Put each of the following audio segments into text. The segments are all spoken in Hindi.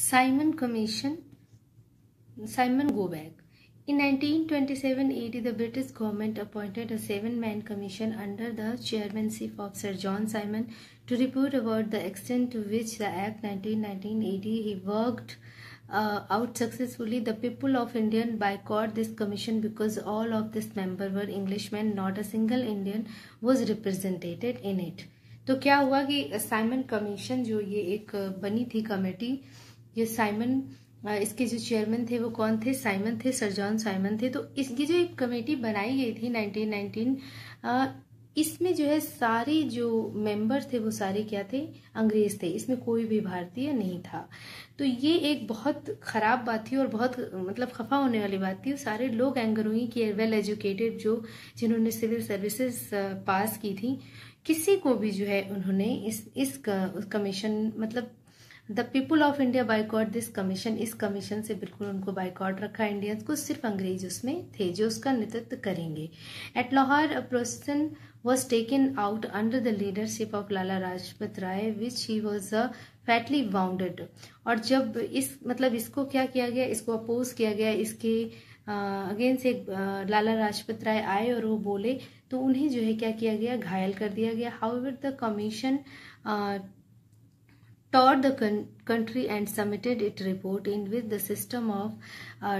Simon Commission, Simon Go Back. In 1927 AD, the British government appointed a 7-man commission under the chairmanship of Sir John Simon to report about the extent to which the Act 1919 AD he worked out successfully. The people of India boycotted this commission because all of this members were Englishmen. Not a single Indian was represented in it. तो क्या हुआ कि साइमन कमीशन जो ये एक बनी थी कमेटी, ये साइमन इसके जो चेयरमैन थे वो कौन थे? साइमन थे, सर जॉन साइमन थे। तो इसकी जो एक कमेटी बनाई गई थी 1919, इसमें जो है सारे जो मेंबर थे वो सारे क्या थे? अंग्रेज थे। इसमें कोई भी भारतीय नहीं था। तो ये एक बहुत खराब बात थी और बहुत मतलब खफा होने वाली बात थी। सारे लोग एंग्रो ही कि वेल एजुकेटेड जो जिन्होंने सिविल सर्विसेज पास की थी, किसी को भी जो है उन्होंने इस कमीशन मतलब the people of India boycott this commission, इस कमीशन से बिल्कुल उनको बाइकॉट रखा इंडियंस को। सिर्फ अंग्रेज उसमें थे जो उसका नेतृत्व करेंगे। At Lahore a procession was taken out under the leadership of Lala Lajpat Rai which he was fatally wounded। और जब इस मतलब इसको क्या किया गया, इसको अपोज किया गया, इसके अगेंस्ट एक लाला लाजपत राय आए और वो बोले तो उन्हें जो है क्या किया गया? घायल कर दिया गया। However the commission taught the country and submitted its report in which the system of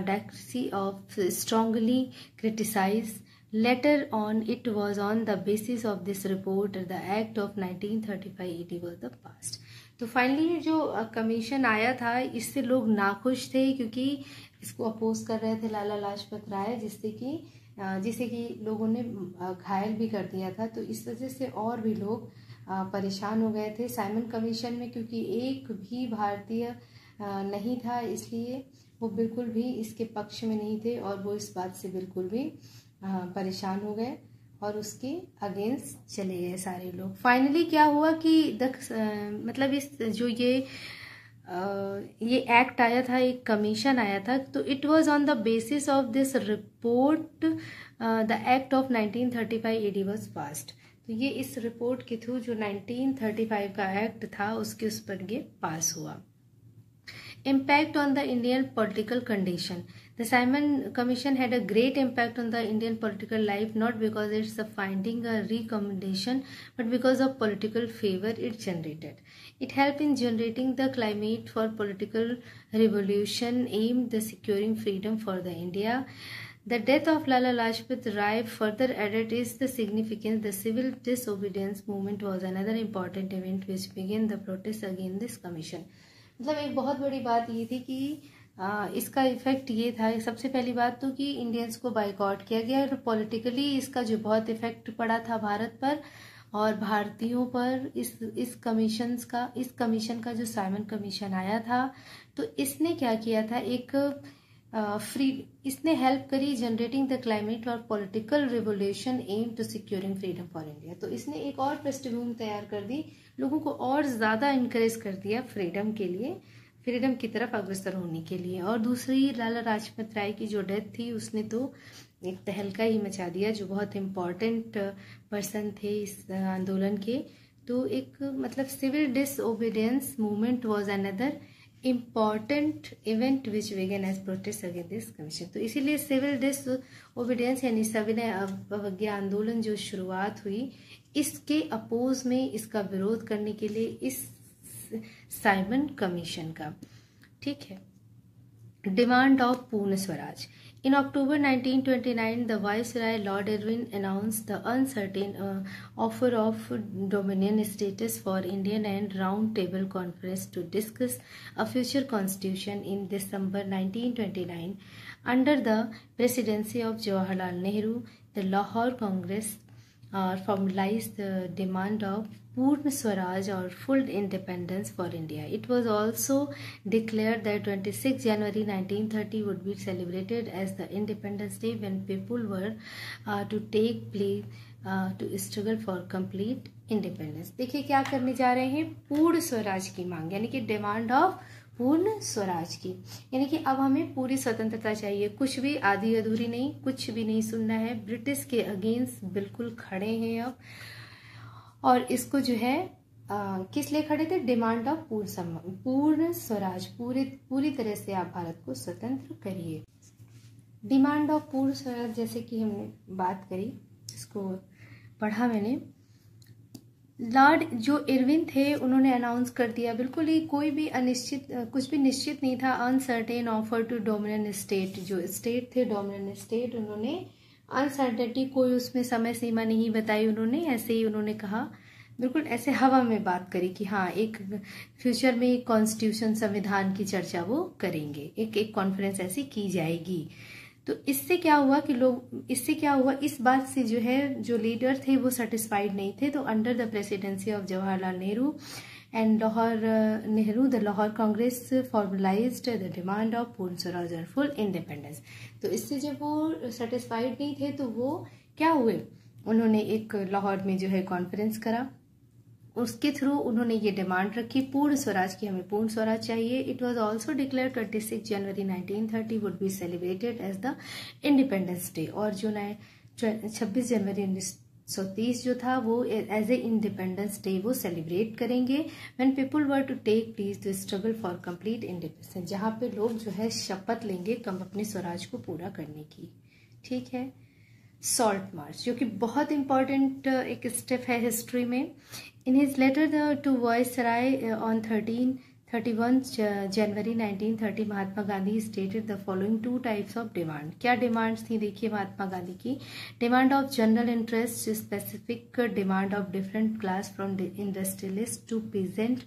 democracy of strongly criticized। Later on, it was on the basis of this report the Act of 1935 AD was the passed। तो फाइनली जो कमीशन आया था इससे लोग नाखुश थे क्योंकि इसको अपोज कर रहे थे लाला लाजपत राय, जिसे कि लोगों ने घायल भी कर दिया था। तो इस वजह से और भी लोग परेशान हो गए थे साइमन कमीशन में, क्योंकि एक भी भारतीय नहीं था, इसलिए वो बिल्कुल भी इसके पक्ष में नहीं थे और वो इस बात से बिल्कुल भी परेशान हो गए और उसके अगेंस्ट चले गए सारे लोग। फाइनली क्या हुआ कि मतलब इस जो ये एक्ट आया था, एक कमीशन आया था, तो it was on the basis of this report the act of 1935 AD was passed. तो ये इस रिपोर्ट के थ्रू जो 1935 का एक्ट था उसके उस पर ये पास हुआ। Impact on the Indian political condition. The Simon Commission had a great impact on the Indian political life, not because it's a finding a recommendation, but because of political favor it generated. It helped in generating the climate for political revolution aimed at securing freedom for the India. The death of Lala Lajpat Rai further added is the significance. The civil disobedience movement was another important event which began the protest against this commission। मतलब एक बहुत बड़ी बात ये थी कि इसका इफेक्ट ये था, सबसे पहली बात तो कि इंडियंस को बाइकआउट किया गया और पॉलिटिकली इसका जो बहुत इफेक्ट पड़ा था भारत पर और भारतीयों पर। इस कमीशन का जो साइमन कमीशन आया था तो इसने क्या किया था, एक इसने हेल्प करी जनरेटिंग द क्लाइमेट और political revolution aim to securing freedom for India. तो इसने एक और पृष्ठभूमि तैयार कर दी, लोगों को और ज़्यादा इनकरेज कर दिया फ्रीडम के लिए, फ्रीडम की तरफ अग्रसर होने के लिए। और दूसरी लाला लाजपत राय की जो डेथ थी उसने तो एक तहलका ही मचा दिया, जो बहुत इम्पॉर्टेंट पर्सन थे इस आंदोलन के। तो एक मतलब civil disobedience movement was another important event which began as protest against this commission. तो इसीलिए सिविल डिसओबीडियंस यानी सविनय अवज्ञा आंदोलन जो शुरुआत हुई, इसके अपोज में, इसका विरोध करने के लिए इस साइमन कमीशन का, ठीक है। डिमांड ऑफ पूर्ण Swaraj. In October 1929, the Viceroy Lord Irwin announced the uncertain offer of dominion status for Indian and Round Table Conference to discuss a future constitution in December 1929. Under the presidency of Jawaharlal Nehru, the Lahore Congress formalized the demand of Purna Swaraj or full independence for India. It was also declared that 26 January 1930 would be celebrated as the Independence Day, when people were to take place to struggle for complete independence। देखिए क्या करने जा रहे हैं, पूर्ण स्वराज की मांग, यानी कि डिमांड ऑफ पूर्ण स्वराज की, यानी कि अब हमें पूरी स्वतंत्रता चाहिए, कुछ भी आधी अधूरी नहीं, कुछ भी नहीं सुनना है। ब्रिटिश के अगेंस्ट बिल्कुल खड़े हैं अब, और इसको जो है किस लिए खड़े थे? डिमांड ऑफ पूर्ण स्वराज, पूरी तरह से आप भारत को स्वतंत्र करिए। डिमांड ऑफ पूर्ण स्वराज जैसे कि हमने बात करी, इसको पढ़ा मैंने। लॉर्ड जो इरविन थे उन्होंने अनाउंस कर दिया, बिल्कुल ही कोई भी अनिश्चित, कुछ भी निश्चित नहीं था। Uncertain offer to dominion state, जो स्टेट थे डोमिनियन स्टेट, उन्होंने अनसर्टेनिटी, कोई उसमें समय सीमा नहीं बताई उन्होंने, ऐसे ही उन्होंने कहा, बिल्कुल ऐसे हवा में बात करी कि हाँ एक फ्यूचर में एक कॉन्स्टिट्यूशन, संविधान की चर्चा वो करेंगे, एक कॉन्फ्रेंस ऐसी की जाएगी। तो इससे क्या हुआ कि इस बात से जो है, जो लीडर थे वो सेटिस्फाइड नहीं थे। तो under the presidency of Jawaharlal Nehru and the Lahore Congress formalised the demand of पूर्ण स्वराज और फुल इंडिपेंडेंस। तो इससे जब वो सेटिस्फाइड नहीं थे तो वो क्या हुए, उन्होंने एक लाहौर में जो है कॉन्फ्रेंस करा, उसके थ्रू उन्होंने ये डिमांड रखी पूर्ण स्वराज की, हमें पूर्ण स्वराज चाहिए। It was also declare 26 January 1930 would be celebrated as the independence day, और जो 26 जनवरी 1930 जो था वो एज ए इंडिपेंडेंस डे वो सेलिब्रेट करेंगे। When people were to take pledge to struggle for complete independence, जहाँ पे लोग जो है शपथ लेंगे अपने स्वराज को पूरा करने की। ठीक है। सॉल्ट मार्च, जो कि बहुत इंपॉर्टेंट एक स्टेप है हिस्ट्री में। In his letter to viceroy on 31 January 1930 Mahatma Gandhi stated the following 2 types of demand. क्या डिमांड्स थी देखिए महात्मा गांधी की? Demand of general interest, specific demand of different class from industrialist to peasant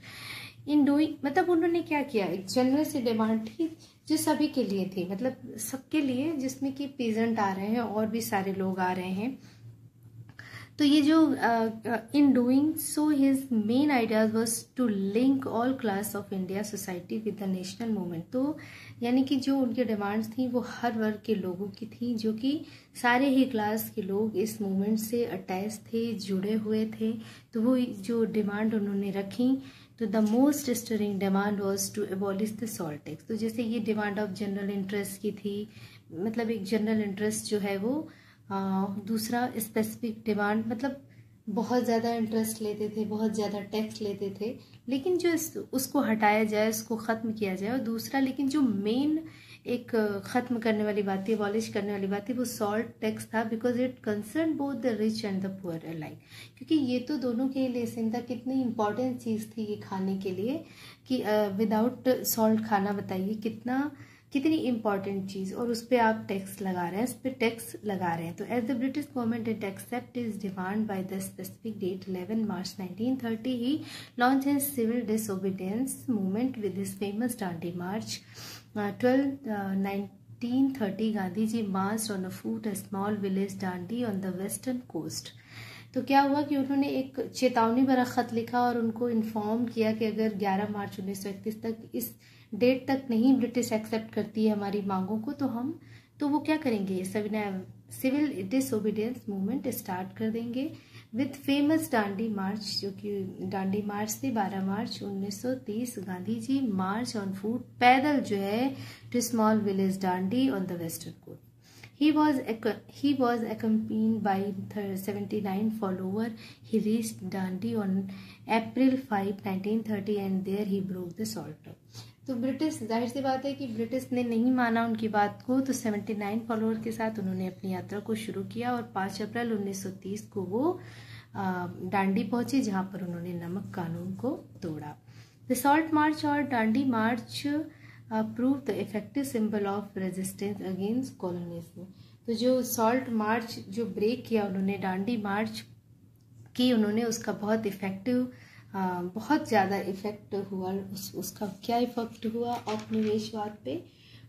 in doing, मतलब उन्होंने क्या किया, एक जनरल सी डिमांड थी जो सभी के लिए थी, मतलब सबके लिए, जिसमें कि पीजेंट आ रहे हैं और भी सारे लोग आ रहे हैं। तो ये जो in doing so his main ideas was to link all class of India society with the national movement. तो यानी कि जो उनकी डिमांड्स थी वो हर वर्ग के लोगों की थी, जो कि सारे ही क्लास के लोग इस मूवमेंट से अटैच थे, जुड़े हुए थे। तो वो जो डिमांड उन्होंने रखी, तो the most stirring demand was to abolish the salt tax. तो जैसे ये डिमांड ऑफ जनरल इंटरेस्ट की थी, मतलब एक जनरल इंटरेस्ट जो है वो, दूसरा स्पेसिफिक डिमांड, मतलब बहुत ज़्यादा इंटरेस्ट लेते थे, बहुत ज़्यादा टैक्स लेते थे, लेकिन जो उसको हटाया जाए, उसको ख़त्म किया जाए। और दूसरा, लेकिन जो मेन एक ख़त्म करने वाली बात थी, अबॉलिश करने वाली बात थी, वो सॉल्ट टैक्स था, because it concern both the rich and the poor alike. क्योंकि ये तो दोनों के लिए सेम था। कितनी इंपॉर्टेंट चीज़ थी ये खाने के लिए, कि विदाउट सॉल्ट खाना, बताइए कितनी इंपॉर्टेंट चीज़, और उस पर आप टैक्स लगा रहे हैं, उस पर टैक्स लगा रहे हैं। तो as the British government did accept his demand by the specific date 11 March 1930 he launch his civil disobedience movement with his famous Dandi march. 1930 Gandhi ji march on a foot a small village Dandi on the western coast. तो क्या हुआ कि उन्होंने एक चेतावनी भरा खत लिखा और उनको इन्फॉर्म किया कि अगर 11 मार्च 1931 तक, इस डेट तक नहीं ब्रिटिश एक्सेप्ट करती है हमारी मांगों को, तो वो क्या करेंगे, सिविल डिसोबीडियंस मूवमेंट स्टार्ट कर देंगे विद फेमस दांडी मार्च, जो कि दांडी मार्च थी 12 मार्च 1930। Gandhi ji march on foot, पैदल जो है, to small village Dandi on the western coast. He was accompanied by 79 followers. He reached Dandi on April 5, 1930 and there he broke the salt law. तो ब्रिटिश, जाहिर सी बात है कि ब्रिटिश ने नहीं माना उनकी बात को, तो 79 फॉलोअर के साथ उन्होंने अपनी यात्रा को शुरू किया और 5 अप्रैल 1930 को वो दांडी पहुंचे, जहां पर उन्होंने नमक कानून को तोड़ा। द सॉल्ट मार्च और Dandi march prove the effective symbol of resistance against colonialism. तो जो सॉल्ट मार्च जो ब्रेक किया उन्होंने, दांडी मार्च की उन्होंने, उसका बहुत इफेक्टिव, बहुत ज़्यादा इफेक्ट हुआ। उसका क्या इफेक्ट हुआ औपनिवेशवाद पे,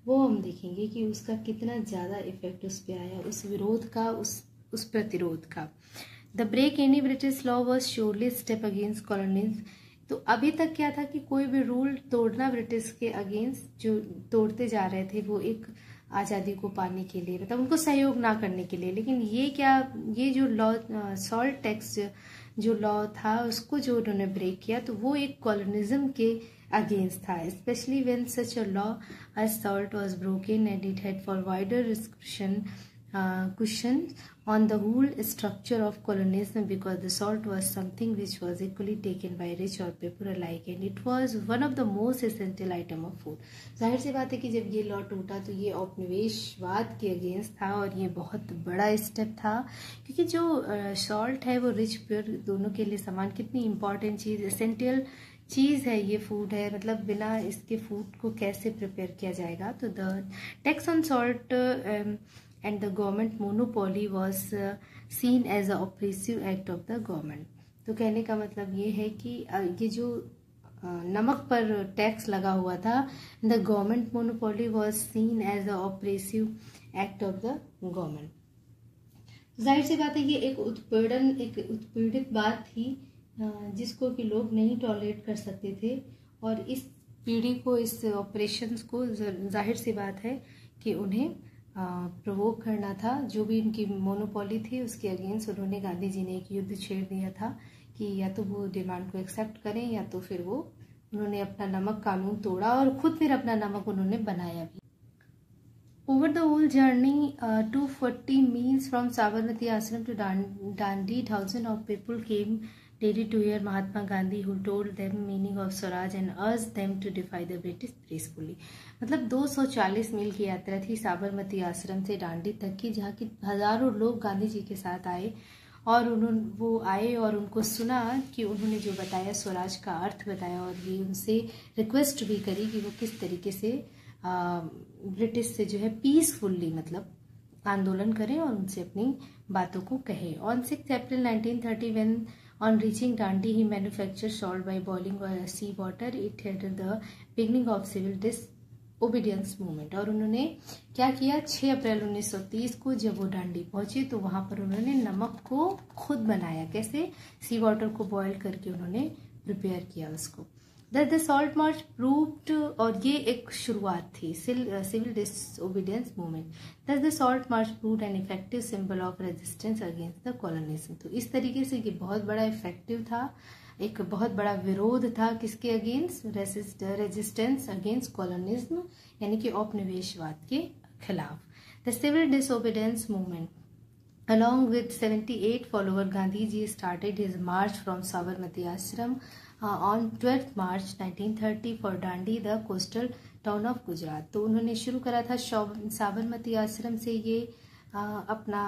वो हम देखेंगे कि उसका कितना ज़्यादा इफेक्ट उस पर आया, उस विरोध का, उस प्रतिरोध का। The break any British law was surely step against colonialism. तो अभी तक क्या था कि कोई भी रूल तोड़ना ब्रिटिश के अगेंस्ट, जो तोड़ते जा रहे थे वो एक आज़ादी को पाने के लिए, मतलब उनको सहयोग ना करने के लिए। लेकिन ये जो लॉ, सॉल्ट टैक्स जो लॉ था, उसको जो उन्होंने ब्रेक किया, तो वो एक कॉलोनिज्म के अगेंस्ट था। Specially when such a law as salt was broken and it had for wider description question on the whole structure of colonialism because the salt was something which was equally taken by rich or poor alike and it was one of the most essential item of food. जाहिर सी बात है कि जब ये लॉ टूटा तो ये औपनिवेशवाद के अगेंस्ट था और ये बहुत बड़ा स्टेप था क्योंकि जो सॉल्ट है वो रिच प्योर दोनों के लिए समान कितनी इम्पॉर्टेंट चीज़ एसेंशियल चीज़ है ये फूड है मतलब बिना इसके फूड को कैसे प्रिपेयर किया जाएगा. तो the tax on salt and the government monopoly was seen as a oppressive act of the government. तो कहने का मतलब ये है कि ये जो नमक पर टैक्स लगा हुआ था the government monopoly was seen as a oppressive act of the government. जाहिर सी बात है ये एक उत्पीड़ित बात थी जिसको कि लोग नहीं टॉलरेट कर सकते थे और इस पीढ़ी को इस ऑपरेशंस को जाहिर सी बात है कि उन्हें प्रोवोक करना था. जो भी इनकी मोनोपोली थी उसके अगेंस्ट उन्होंने गांधी जी ने एक युद्ध छेड़ दिया था कि या तो वो डिमांड को एक्सेप्ट करें या तो फिर वो उन्होंने अपना नमक कानून तोड़ा और खुद फिर अपना नमक उन्होंने बनाया भी. Over the whole journey 240 miles from Sabarmati Ashram to Dandi thousand of people came daily to hear Mahatma Gandhi who told them meaning of Swaraj and urged them to defy the British peacefully. मतलब 240 मील की यात्रा थी साबरमती आश्रम से डांडी तक की जहाँ की हजारों लोग गांधी जी के साथ आए और वो आए और उनको सुना कि उन्होंने जो बताया स्वराज का अर्थ बताया और ये उनसे रिक्वेस्ट भी करी कि वो किस तरीके से ब्रिटिश से जो है पीसफुली मतलब आंदोलन करें और उनसे अपनी बातों को कहे. On 6 April 1930 when on reaching Dandi he manufactured salt by boiling sea water. It had the beginning of civil disobedience movement. और उन्होंने क्या किया 6 अप्रैल 1930 को जब वो डांडी पहुंचे तो वहां पर उन्होंने नमक को खुद बनाया. कैसे? सी वाटर को बॉयल करके उन्होंने प्रिपेयर किया उसको. द सॉल्ट मार्च प्रूव्ड और ये एक शुरुआत थी सिविल डिसओबीडियंस मूवमेंट. दस the salt March proved an effective symbol of resistance against the colonialism. तो इस तरीके से ये बहुत बड़ा इफेक्टिव था एक बहुत बड़ा विरोध था किसके अगेंस्ट रेजिस्टेंस अगेंस्ट कॉलोनिज्म यानी कि औपनिवेशवाद के खिलाफ. The civil disobedience movement along with 78 followers Gandhi ji started his march from Sabarmati ashram on 12th March 1930 for Dandi the coastal town of Gujarat. तो उन्होंने शुरू करा था साबरमती आश्रम से ये अपना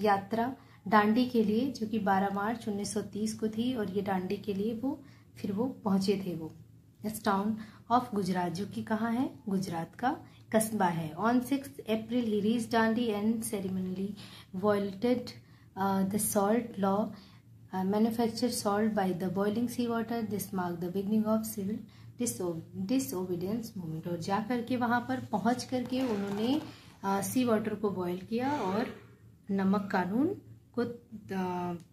यात्रा डांडी के लिए जो कि 12 मार्च 1930 को थी और ये डांडी के लिए वो पहुंचे थे. वो इस टाउन ऑफ गुजरात जो कि कहाँ है गुजरात का कस्बा है. On 6 April he reach Dandi and ceremonially violated the salt law manufactured salt by the boiling sea water. This mark the beginning of civil disobedience movement. और जा करके वहां पर पहुंच करके उन्होंने सी वाटर को बॉयल किया और नमक कानून को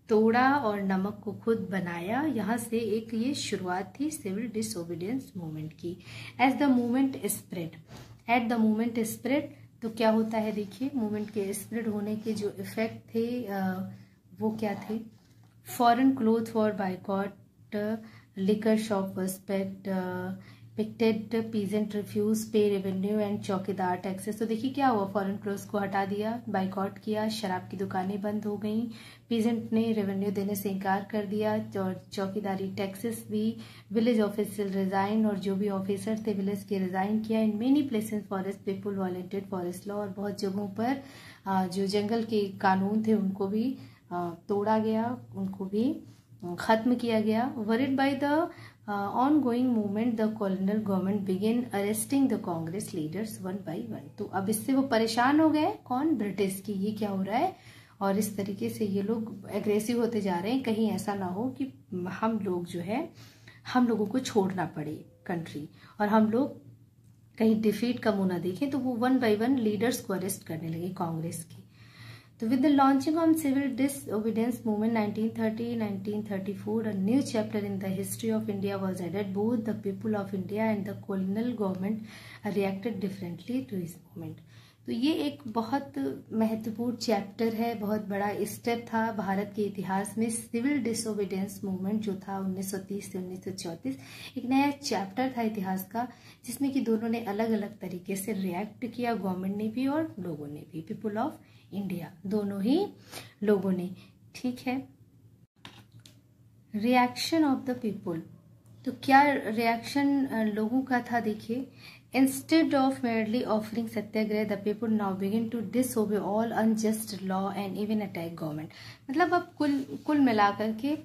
तोड़ा और नमक को खुद बनाया. यहाँ से एक ये शुरुआत थी सिविल डिसओबीडियंस मूवमेंट की. एट द मूवमेंट स्प्रेड तो क्या होता है देखिए मूवमेंट के स्प्रेड होने के जो इफेक्ट थे वो क्या थे. Foreign cloth for boycott liquor shop was picketed peasant refuse pay revenue and chowkidar taxes. तो देखिए क्या हुआ फॉरेन क्लोथ्स को हटा दिया बाइकआउट किया शराब की दुकानें बंद हो गई पीजेंट ने रेवेन्यू देने से इनकार कर दिया और चौकीदारी टैक्सेस भी. विलेज ऑफिसर रिजाइन और जो भी ऑफिसर थे विलेज के रिजाइन किया. In many places forest people violated forest law और बहुत जगहों पर जो जंगल के कानून थे उनको भी तोड़ा गया उनको भी खत्म किया गया. Worried by the ongoing movement the colonial government began arresting the Congress leaders one by one. तो अब इससे वो परेशान हो गए कौन ब्रिटिश की ये क्या हो रहा है और इस तरीके से ये लोग एग्रेसिव होते जा रहे हैं कहीं ऐसा ना हो कि हम लोग जो है हम लोगों को छोड़ना पड़े कंट्री और हम लोग कहीं डिफीट का मुंह ना देखें. तो वो वन बाय वन लीडर्स को अरेस्ट करने लगे कांग्रेस की. So with the launching of civil disobedience movement 1930-1934, a new chapter in the history of India was added. Both the people of India and the colonial government reacted differently to this movement. तो ये एक बहुत महत्वपूर्ण चैप्टर है, बहुत बड़ा स्टेप था भारत के इतिहास में। सिविल डिसोबीडियंस मूवमेंट जो था 1930 से 1934, एक नया चैप्टर था इतिहास का, जिसमें कि दोनों ने अलग अलग तरीके से रिएक्ट किया, गवर्नमेंट ने भी और लोगों ने भी, पीपुल ऑफ इंडिया, दोनों ही लोगों ने। ठीक है, रिएक्शन ऑफ द पीपुल, तो क्या रिएक्शन लोगों का था? देखिए, instead of merely offering satyagraha the people now begin to disobey all unjust law and even attack government. मतलब अब कुल मिलाकर के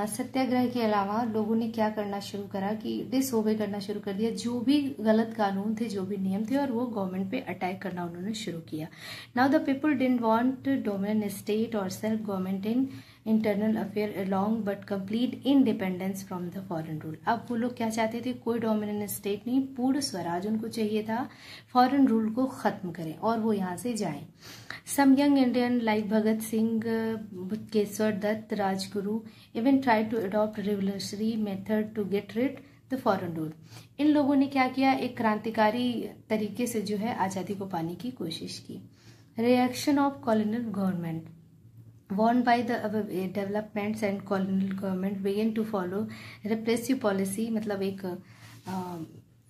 सत्याग्रह के अलावा लोगों ने क्या करना शुरू करा कि डिसओबे करना शुरू कर दिया, जो भी गलत कानून थे, जो भी नियम थे, और वो गवर्नमेंट पे अटैक करना उन्होंने शुरू किया। Now the people didn't want dominant state और self government in internal affair along but complete independence from the foreign rule. अब वो लोग क्या चाहते थे? कोई डोमिनेंट स्टेट नहीं, पूर्ण स्वराज उनको चाहिए था, फॉरेन रूल को खत्म करें और वो यहाँ से जाएं। Some young Indian like Bhagat Singh, Batukeshwar Dutt, Rajguru even try to adopt revolutionary method to get rid the foreign rule. इन लोगों ने क्या किया? एक क्रांतिकारी तरीके से जो है आज़ादी को पाने की कोशिश की। Reaction of colonial government, warned by the developments and colonial government began to follow repressive policy, मतलब एक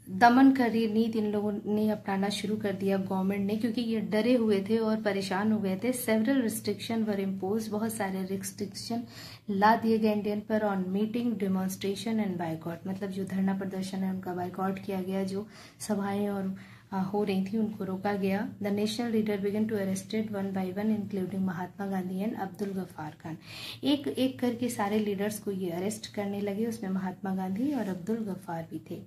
दमनकारी नीति इन लोगों ने अपनाना शुरू कर दिया गवर्नमेंट ने, क्योंकि ये डरे हुए थे और परेशान हो गए थे। सेवरल रिस्ट्रिक्शन वर इम्पोज, बहुत सारे रिस्ट्रिक्शन ला दिए गए इंडियन पर on meeting, demonstration and boycott, मतलब जो धरना प्रदर्शन है उनका बाइकॉट किया गया, जो सभाएं और हो रही थी उनको रोका गया। The national leader began to arrested one by one including Mahatma Gandhi and Abdul Ghaffar Khan. एक एक करके सारे लीडर्स को ये अरेस्ट करने लगे, उसमें महात्मा गांधी और अब्दुल गफ्फार भी थे।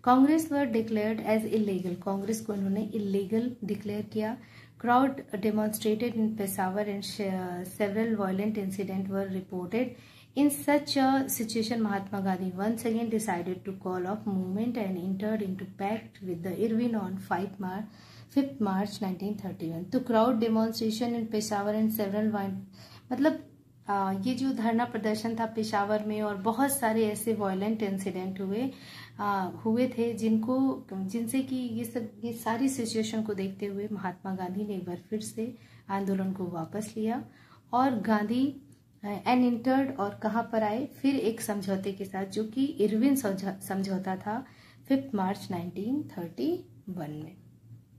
कांग्रेस वर डिक्लेयर्ड एज इलीगल, कांग्रेस को इन्होंने इलीगल डिक्लेयर किया। Crowd demonstrated in Peshawar and several violent incident were reported. In such a situation, Mahatma Gandhi once again decided to call off movement and entered into pact with the Irwin on 5th March 1931. तो crowd demonstration in Peshawar and several मतलब ये जो धरना प्रदर्शन था पेशावर में और बहुत सारे ऐसे वायलेंट इंसिडेंट हुए थे जिनसे कि ये सारी सिचुएशन को देखते हुए महात्मा गांधी ने एक बार फिर से आंदोलन को वापस लिया और गांधी एंड इंटर्ड और कहाँ पर आए? फिर एक समझौते के साथ, जो कि इरविन समझौता था 5 मार्च 1931 में।